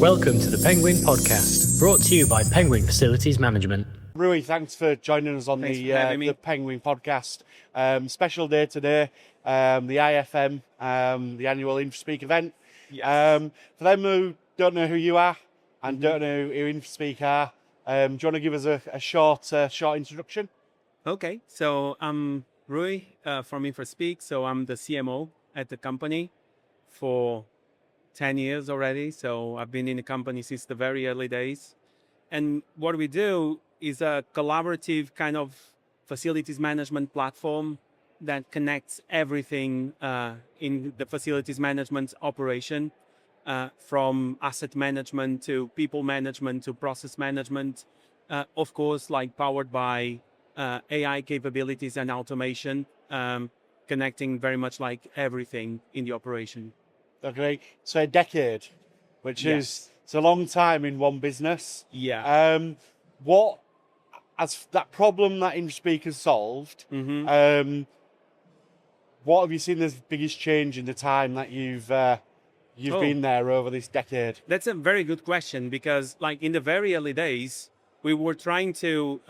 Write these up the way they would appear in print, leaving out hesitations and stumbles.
Welcome to the Penguin Podcast, brought to you by Penguin Facilities Management. Rui, thanks for joining us on the Penguin Podcast. Special day today, the IFM, the annual Infraspeak event. Yes. For them who don't know who you are and don't know who Infraspeak are, do you want to give us a short introduction? Okay, so I'm Rui from Infraspeak. So I'm the CMO at the company for 10 years already. So I've been in the company since the very early days. And what we do is a collaborative kind of facilities management platform that connects everything in the facilities management operation, from asset management to people management to process management, of course, like powered by AI capabilities and automation, connecting very much like everything in the operation. Okay, so a decade, which Yes. it's a long time in one business. Yeah. What as that problem that Infraspeak has solved? What have you seen as the biggest change in the time that you've been there over this decade? That's a very good question, because like in the very early days, we were trying to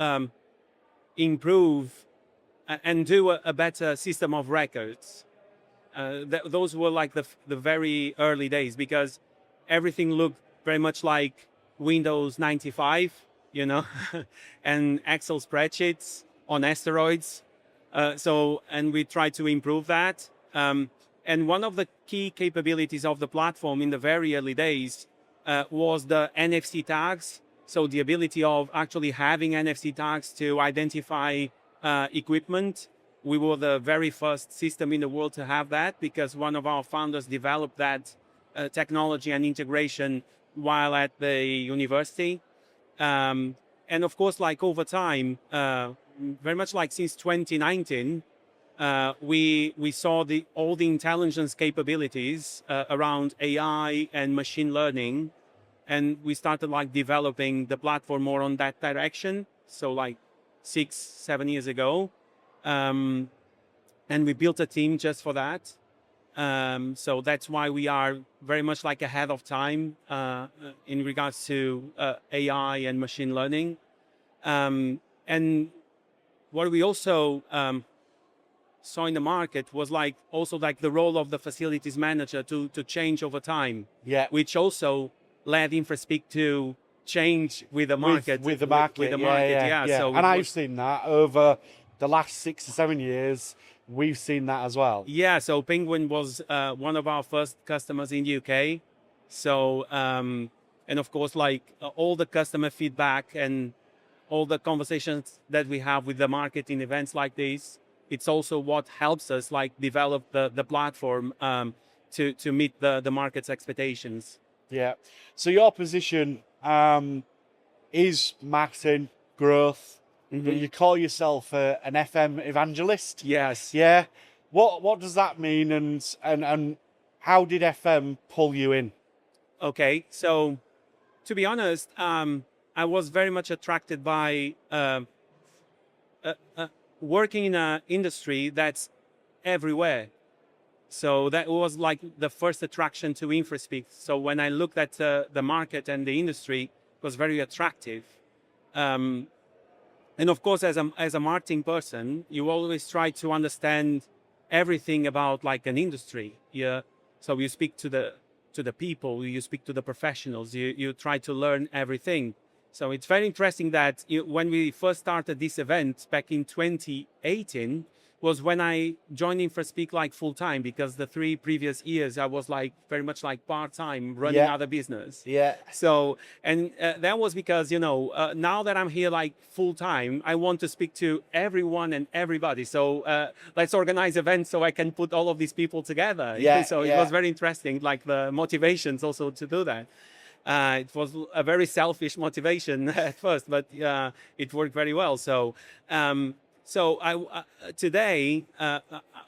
improve and do a better system of records. Those were like the very early days, because everything looked very much like Windows 95, and Excel spreadsheets on asteroids. And we tried to improve that. And one of the key capabilities of the platform in the very early days was the NFC tags. So the ability of actually having NFC tags to identify equipment. We were the very first system in the world to have that, because one of our founders developed that technology and integration while at the university. And of course, like over time, very much like since 2019, we saw all the intelligence capabilities around AI and machine learning, and we started like developing the platform more on that direction. So like 6-7 years ago, and we built a team just for that. So that's why we are very much like ahead of time in regards to AI and machine learning. And what we also saw in the market was like also like the role of the facilities manager to change over time. Yeah. Which also led Infraspeak to change with the market. With the market. Yeah. So and I've seen that over the last 6 to 7 years. We've seen that as well. Yeah, so Penguin was one of our first customers in the UK. So, and of course, like all the customer feedback and all the conversations that we have with the market in events like this, it's also what helps us like develop the platform to meet the market's expectations. Yeah. So your position is marketing, growth. But you call yourself an FM evangelist. Yes. Yeah. What does that mean, and how did FM pull you in? Okay, so to be honest, I was very much attracted by working in an industry that's everywhere. So that was like the first attraction to Infraspeak. So when I looked at the market and the industry, it was very attractive. And of course, as a marketing person, you always try to understand everything about like an industry. Yeah. So you speak to the people, you speak to the professionals, you try to learn everything. So it's very interesting that when we first started this event back in 2018, was when I joined Infraspeak like full time, because the 3 previous years I was like very much like part time running other business. Yeah. So, and that was because, now that I'm here like full time, I want to speak to everyone and everybody. So let's organize events so I can put all of these people together. Yeah. So it was very interesting, like the motivations also to do that. It was a very selfish motivation at first, but it worked very well. So, today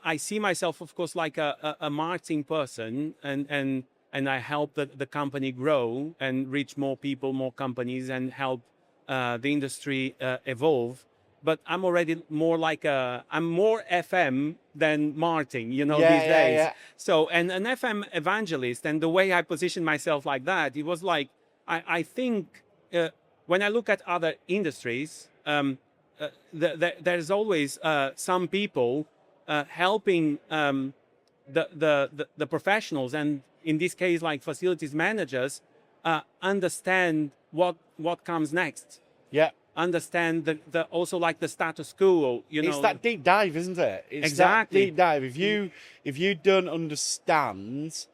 I see myself, of course, like a marketing person, and I help the company grow and reach more people, more companies, and help the industry evolve. but I'm already more like I'm more FM than Martin, these days. Yeah. So, and an FM evangelist, and the way I position myself like that, it was like, I think when I look at other industries, there's always some people helping the professionals, and in this case, like facilities managers, understand what comes next. Yeah. Understand the also like the status quo. It's that deep dive, isn't it? It's Exactly. that deep dive. If you don't understand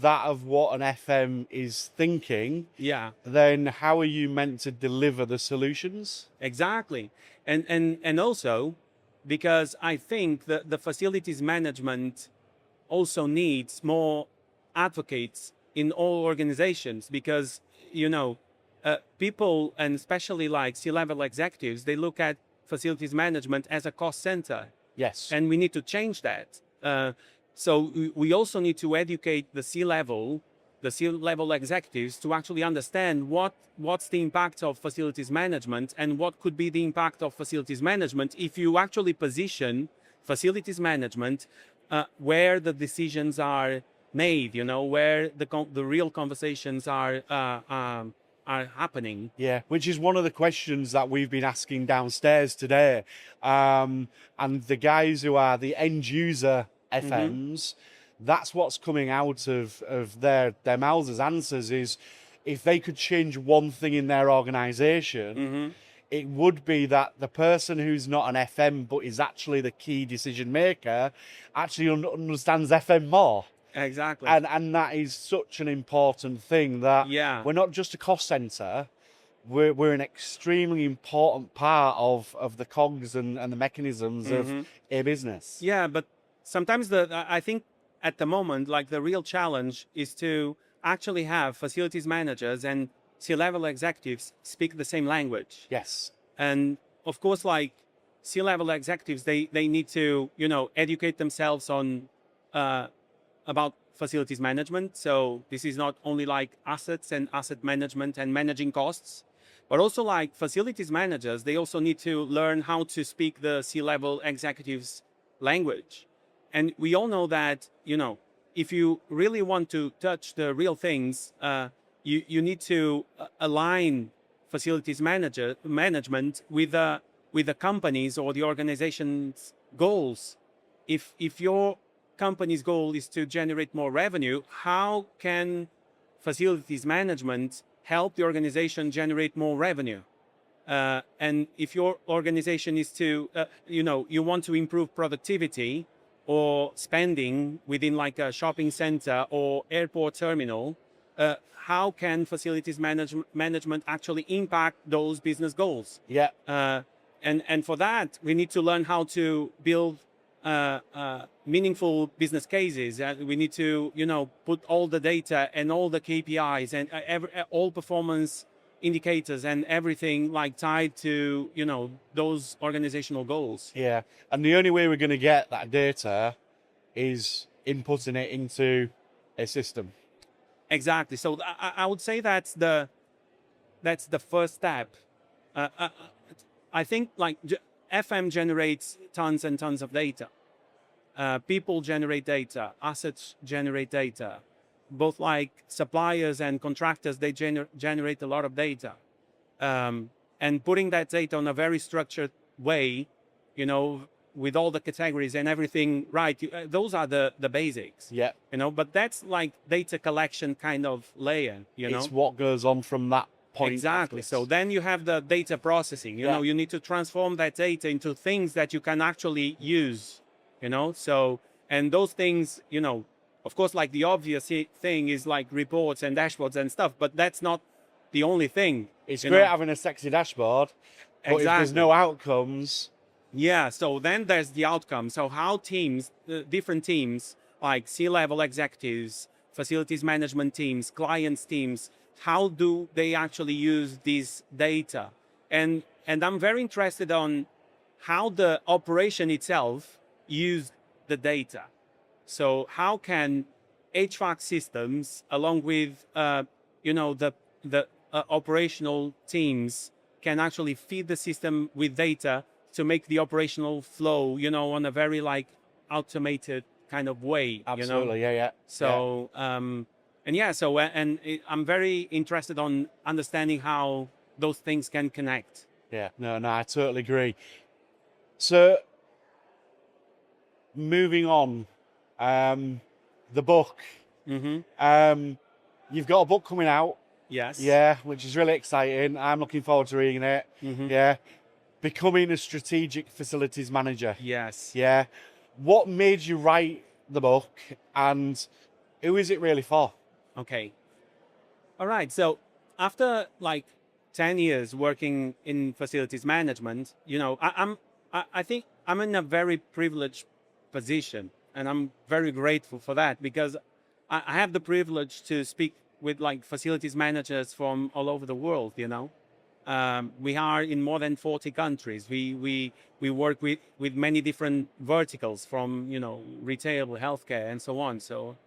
that of what an FM is thinking, Yeah, then how are you meant to deliver the solutions? exactly. And also because I think that the facilities management also needs more advocates in all organizations, because people, and especially like C-level executives, they look at facilities management as a cost center, Yes. and we need to change that. So we also need to educate the C-level executives to actually understand what's the impact of facilities management, and what could be the impact of facilities management if you actually position facilities management where the decisions are made, where the real conversations are happening. Yeah, which is one of the questions that we've been asking downstairs today. And the guys who are the end user FMs, that's what's coming out of their mouths as answers, is if they could change one thing in their organization, it would be that the person who's not an FM but is actually the key decision maker actually understands FM more. Exactly. And that is such an important thing, that we're not just a cost center, we're an extremely important part of the cogs and the mechanisms of a business. Yeah, but sometimes I think at the moment, like the real challenge is to actually have facilities managers and C-level executives speak the same language. Yes. And of course, like C-level executives, they need to, educate themselves on about facilities management. So this is not only like assets and asset management and managing costs, but also like facilities managers, they also need to learn how to speak the C-level executives language. And we all know that, if you really want to touch the real things, you need to align facilities management with the company's or the organization's goals. If your company's goal is to generate more revenue, how can facilities management help the organization generate more revenue? And if your organization is to, you want to improve productivity or spending within like a shopping center or airport terminal, how can facilities management actually impact those business goals? Yeah. And for that, we need to learn how to build meaningful business cases. We need to, put all the data and all the KPIs and all performance indicators and everything like tied to, those organizational goals. Yeah. And the only way we're going to get that data is inputting it into a system. Exactly. So I would say that's the first step. I think like FM generates tons and tons of data. People generate data. Assets generate data. Both like suppliers and contractors, they generate a lot of data. And putting that data on a very structured way, with all the categories and everything right, those are the basics. Yeah. But that's like data collection kind of layer, It's what goes on from that point. Exactly. Afterwards. So then you have the data processing. You need to transform that data into things that you can actually use. So, and those things, of course, like the obvious thing is like reports and dashboards and stuff, but that's not the only thing. It's great having a sexy dashboard, but if there's no outcomes. Yeah, so then there's the outcome. So how teams, different teams, like C-level executives, facilities management teams, clients teams, how do they actually use this data? And I'm very interested on how the operation itself use the data. So how can HVAC systems, along with the operational teams, can actually feed the system with data to make the operational flow, on a very like automated kind of way. Absolutely, yeah. So, I'm very interested on understanding how those things can connect. Yeah, no, I totally agree. So, moving on, the book. You've got a book coming out. Yes. Yeah, which is really exciting. I'm looking forward to reading it. Yeah. Becoming a strategic facilities manager. Yes. Yeah. What made you write the book, and who is it really for? Okay. All right. So after like 10 years working in facilities management, I think I'm in a very privileged position, and I'm very grateful for that, because I have the privilege to speak with like facilities managers from all over the world. We are in more than 40 countries. We work with many different verticals, from retail, healthcare, and so on. So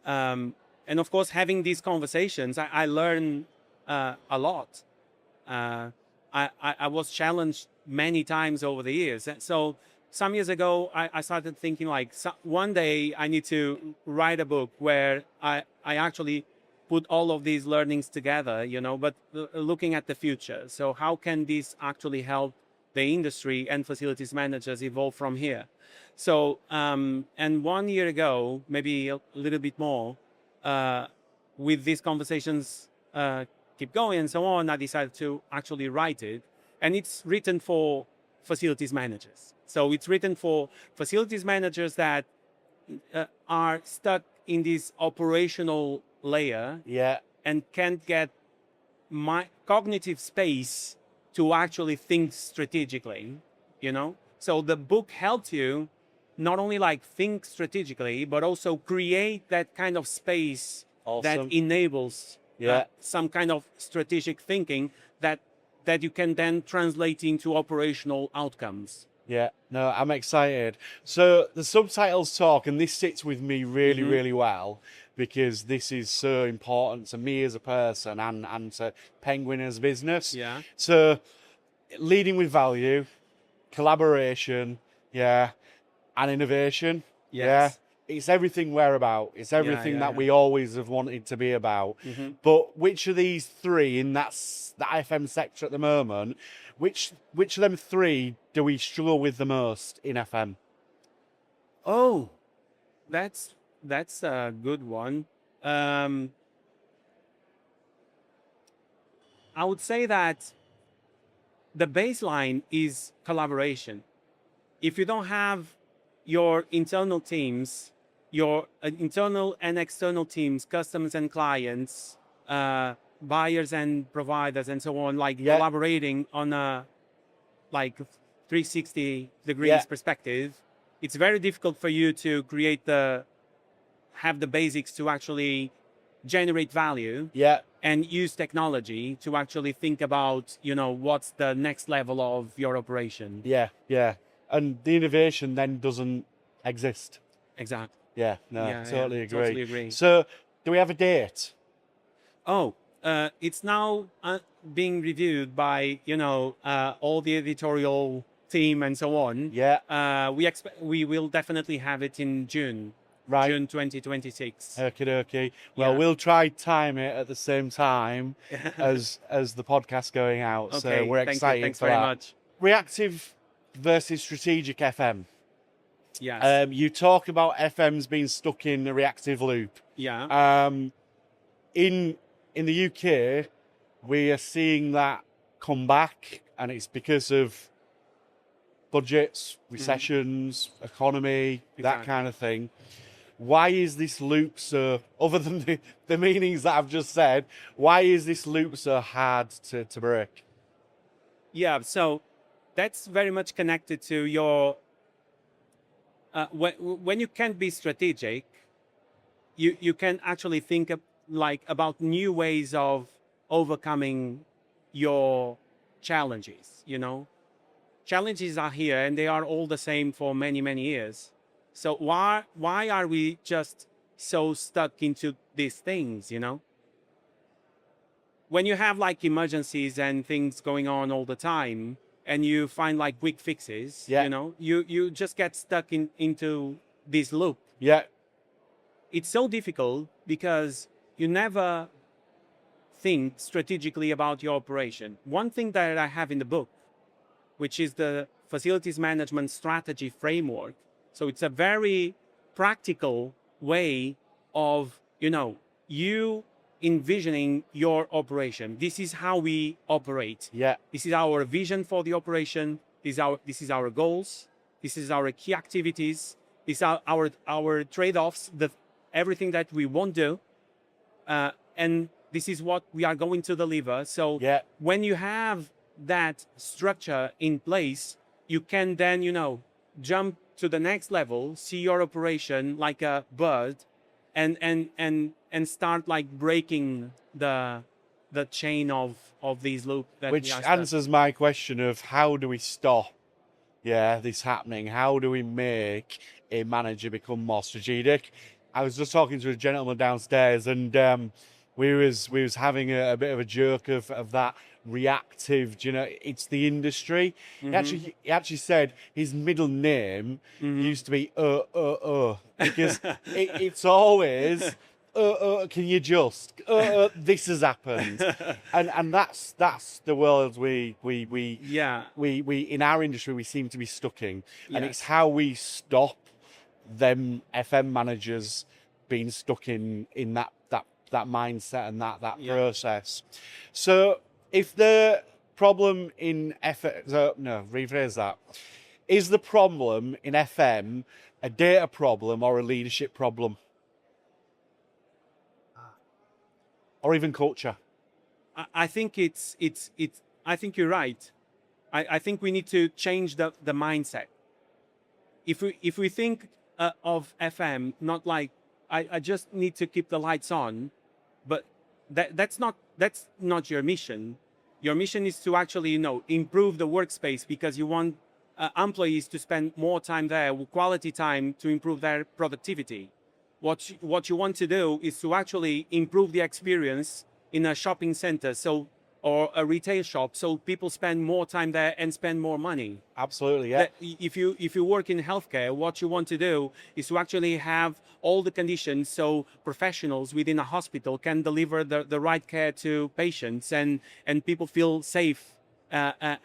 and of course, having these conversations, I learn a lot. I was challenged many times over the years. And so some years ago, I started thinking like, one day I need to write a book where I actually put all of these learnings together, but looking at the future. So how can this actually help the industry and facilities managers evolve from here? So, and 1 year ago, maybe a little bit more, with these conversations keep going and so on, I decided to actually write it. And it's written for facilities managers. So it's written for facilities managers that are stuck in this operational layer, and can't get my cognitive space to actually think strategically, So the book helps you not only like think strategically, but also create that kind of space that enables some kind of strategic thinking that you can then translate into operational outcomes. Yeah, no, I'm excited. So the subtitles talk, and this sits with me really, really well, because this is so important to me as a person and to Penguin as a business. Yeah. So leading with value, collaboration, and innovation. Yes. Yeah. It's everything we're about. It's everything that we always have wanted to be about. But which of these three in that IFM sector at the moment, which of them three do we struggle with the most in FM? Oh, that's a good one. I would say that the baseline is collaboration. If you don't have your internal teams, your internal and external teams, customers and clients, buyers and providers, and so on, like collaborating on a like 360 degrees perspective, it's very difficult for you to have the basics to actually generate value and use technology to actually think about, what's the next level of your operation. Yeah. And the innovation then doesn't exist. Exactly. Yeah, no, totally agree. Totally agree. So, do we have a date? It's now being reviewed by, all the editorial team and so on. Yeah. We will definitely have it in June. Right. June 2026. Okay. Well, we'll try time it at the same time as the podcast going out. Okay, So we're excited. Thanks for very that. much. Reactive versus strategic FM. Yes. You talk about FMs being stuck in a reactive loop. Yeah. In the UK, we are seeing that come back, and it's because of budgets, recessions, economy, that kind of thing. Why is this loop so, other than the meanings that I've just said, why is this loop so hard to break? Yeah, so that's very much connected to your, when you can be strategic, you can actually think about new ways of overcoming your challenges, Challenges are here, and they are all the same for many, many years. So why are we just so stuck into these things, When you have like emergencies and things going on all the time, and you find like quick fixes, Yeah. you know, you just get stuck into this loop. Yeah. It's so difficult because you never think strategically about your operation. One thing that I have in the book, which is the facilities management strategy framework. So it's a very practical way of, you know, you envisioning your operation. This is how we operate. Yeah. This is our vision for the operation. This is our goals. This is our key activities. These are our trade-offs, everything that we won't do. And this is what we are going to deliver. So Yeah. when you have that structure in place, you can then, you know, jump to the next level, see your operation like a bird, and start like breaking the chain of these loop that Which we are stuck. answers my question of how do we stop this happening? How do we make a manager become more strategic? I was just talking to a gentleman downstairs, and we was having a bit of a joke of that reactive. You know, it's the industry. He actually said his middle name used to be because it's always. Can you just? This has happened, and that's the world we in our industry we seem to be stuck in, and Yes. it's how we stop them FM managers being stuck in that mindset and that process. So if the problem in rephrase that. Is the problem in FM a data problem or a leadership problem? Or even culture? I think it's I think you're right. I think we need to change the mindset. If we think of FM not like I just need to keep the lights on, but that's not your mission. Your mission is to actually, you know, improve the workspace because you want employees to spend more time there, quality time, to improve their productivity. What you want to do is to actually improve the experience in a shopping center, or a retail shop, so people spend more time there and spend more money. Absolutely, yeah. If you work in healthcare, what you want to do is to actually have all the conditions so professionals within a hospital can deliver the right care to patients, and people feel safe. And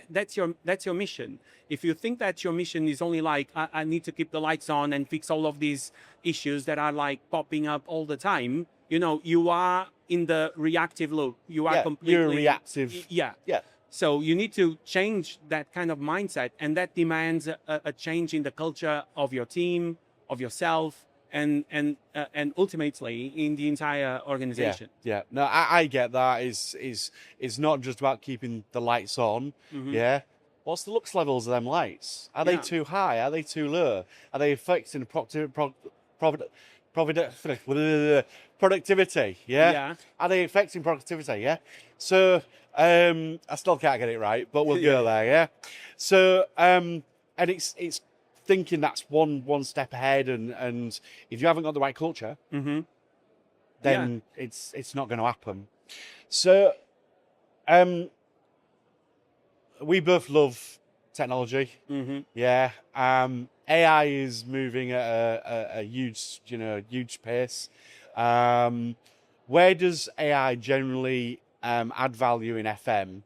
that's your mission. If you think that your mission is only like I need to keep the lights on and fix all of these issues that are like popping up all the time, you know, you are in the reactive loop. You are completely you're reactive. Yeah. Yeah. So you need to change that kind of mindset, and that demands a change in the culture of your team, of yourself, and ultimately in the entire organization. Yeah. No, I get that. It's not just about keeping the lights on. Yeah. What's the lux levels of them lights? Are they too high? Are they too low? Are they affecting productivity? Yeah. Are they affecting productivity? Yeah. So I still can't get it right, but we'll go there. Yeah. So and it's thinking that's one step ahead, and if you haven't got the right culture, then it's not going to happen. So we both love technology. Yeah. AI is moving at a huge pace. Where does AI generally add value in FM?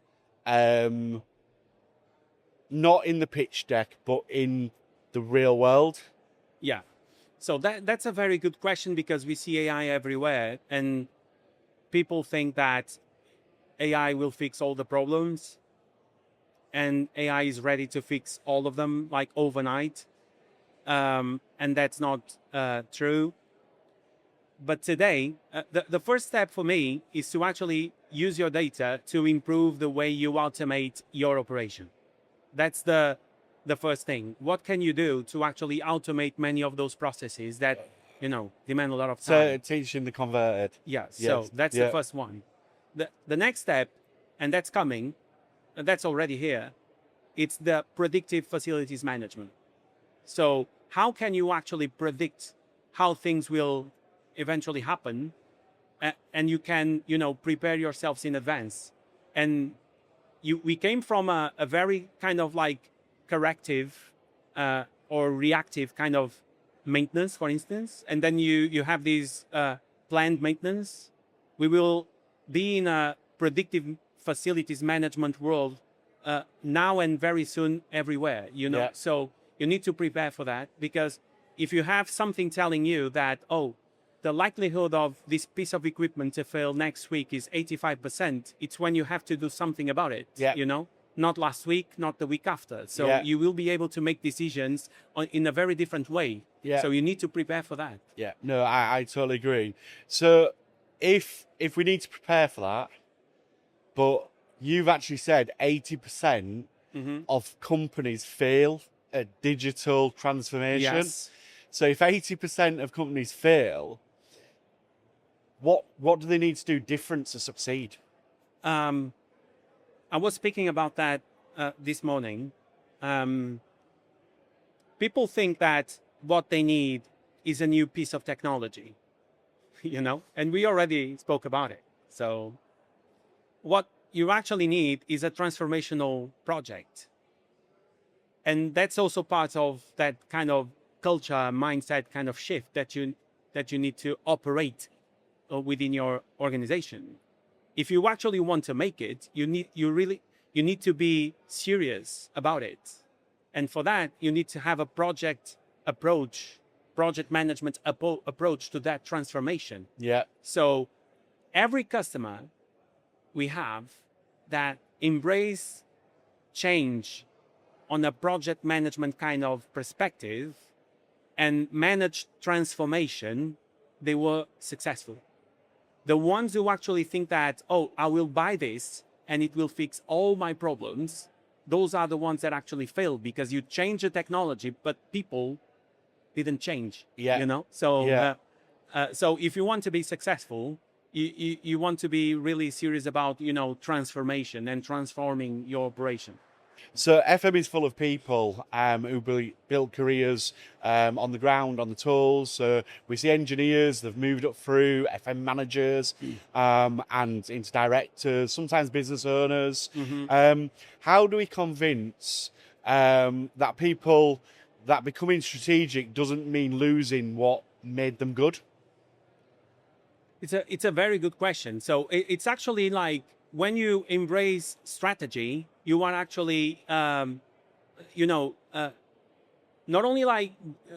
Not in the pitch deck, but in the real world? Yeah. So that's a very good question, because we see AI everywhere, and people think that AI will fix all the problems, and AI is ready to fix all of them like overnight. And that's not true. But today, the first step for me is to actually use your data to improve the way you automate your operation. That's the first thing. What can you do to actually automate many of those processes that, you know, demand a lot of time? So teaching the converted. Yeah. So that's the first one. The next step, and that's coming, and that's already here, it's the predictive facilities management. So how can you actually predict how things will eventually happen, and you can, you know, prepare yourselves in advance, and we came from a very kind of like corrective or reactive kind of maintenance, for instance, and then you have these planned maintenance. We will be in a predictive facilities management world now and very soon everywhere, you know. Yeah. So you need to prepare for that, because if you have something telling you that, oh, the likelihood of this piece of equipment to fail next week is 85%, it's when you have to do something about it, Yeah. you know, not last week, not the week after. So Yeah. you will be able to make decisions in a very different way. Yeah. So you need to prepare for that. Yeah, no, I totally agree. So if we need to prepare for that, but you've actually said 80% of companies fail at digital transformation. Yes. So if 80% of companies fail, what do they need to do different to succeed? I was speaking about that this morning. People think that what they need is a new piece of technology, you know, and we already spoke about it. So what you actually need is a transformational project. And that's also part of that kind of culture, mindset kind of shift that you need to operate within your organization. If you actually want to make it, you need to be serious about it. And for that, you need to have a project management approach to that transformation. Yeah. So every customer we have that embrace change on a project management kind of perspective and manage transformation, they were successful. The ones who actually think that, oh, I will buy this and it will fix all my problems, those are the ones that actually fail, because you change the technology, but people didn't change. Yeah. You know? So, Yeah. so if you want to be successful, you want to be really serious about, you know, transformation and transforming your operation. So FM is full of people who built careers on the ground, on the tools. So we see engineers, they've moved up through FM managers and into directors, sometimes business owners. How do we convince that people that becoming strategic doesn't mean losing what made them good? It's a very good question. So it's actually like, when you embrace strategy, you are actually, not only like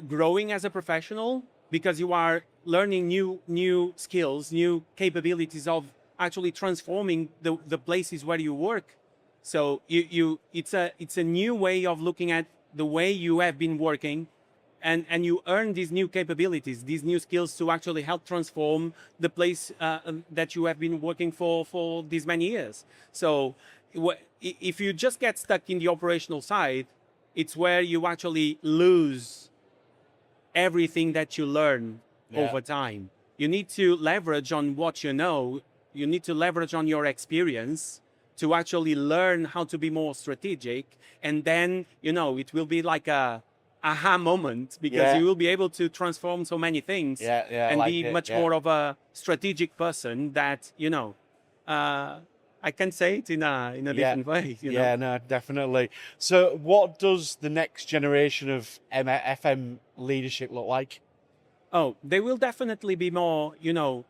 growing as a professional, because you are learning new skills, new capabilities of actually transforming the places where you work. So it's a new way of looking at the way you have been working. And you earn these new capabilities, these new skills to actually help transform the place that you have been working for these many years. So if you just get stuck in the operational side, it's where you actually lose everything that you learn over time. You need to leverage on what you know. You need to leverage on your experience to actually learn how to be more strategic. And then, you know, it will be like a aha moment, because you will be able to transform so many things and like be much more of a strategic person that, you know, I can say it in a different way. You know? No, definitely. So what does the next generation of FM leadership look like? Oh, they will definitely be more, you know,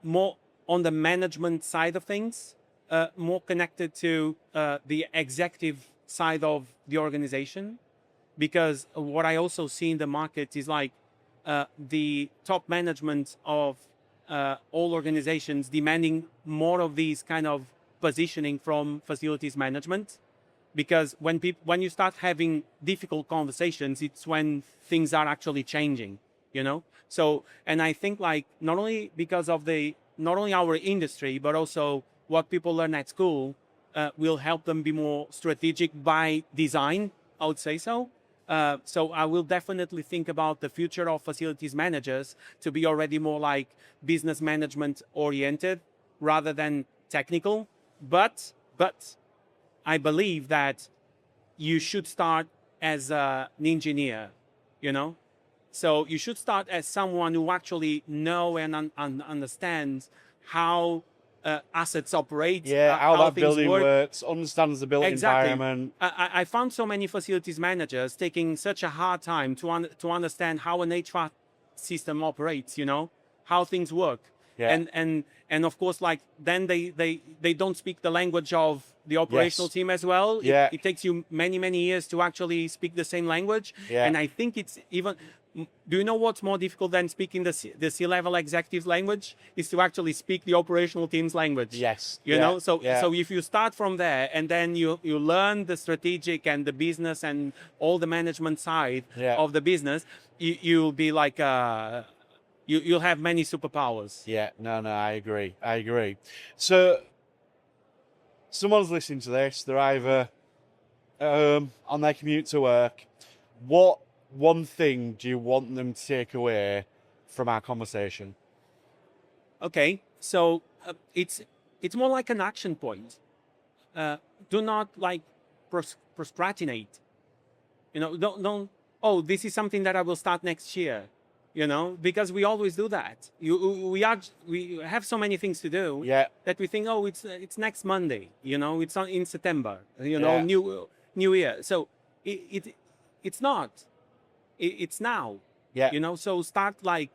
more on the management side of things, more connected to the executive side of the organization, because what I also see in the market is like the top management of all organizations demanding more of these kind of positioning from facilities management, because when you start having difficult conversations, it's when things are actually changing, you know. So, and I think like not only because of not only our industry, but also what people learn at school will help them be more strategic by design, I would say so. So I will definitely think about the future of facilities managers to be already more like business management oriented rather than technical. But I believe that you should start as an engineer, you know? So you should start as someone who actually know and understands how assets operate, Yeah, how that things building work. works, understands the built Exactly. environment. I found so many facilities managers taking such a hard time to understand how an HVAC system operates, you know, how things work. Yeah. And of course, like then they don't speak the language of the operational Yes. team as well. Yeah. It takes you many years to actually speak the same language. Yeah. And I think it's even. Do you know what's more difficult than speaking the C-level executives language? Is to actually speak the operational team's language. Yes. You Yeah. know, so Yeah. so if you start from there and then you learn the strategic and the business and all the management side Yeah. of the business, you'll be like you'll have many superpowers. Yeah, no, I agree. So, someone's listening to this, they're either on their commute to work. What one thing do you want them to take away from our conversation? Okay, so it's more like an action point. Do not like procrastinate. You know, don't. Oh, this is something that I will start next year. You know, because we always do that. We have so many things to do. Yeah. That we think, oh, it's next Monday. You know, it's in September. You know, Yeah. new year. So it's not. It's now. Yeah. You know, so start like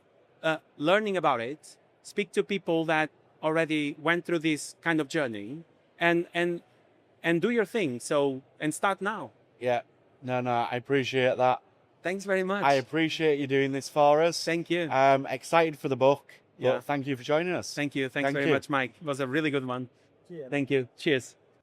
learning about it. Speak to people that already went through this kind of journey, and do your thing. So and start now. Yeah. No, I appreciate that. Thanks very much. I appreciate you doing this for us. Thank you. Excited for the book. Yeah. But thank you for joining us. Thank you. Thanks very much, Mike. It was a really good one. Thank you. Cheers.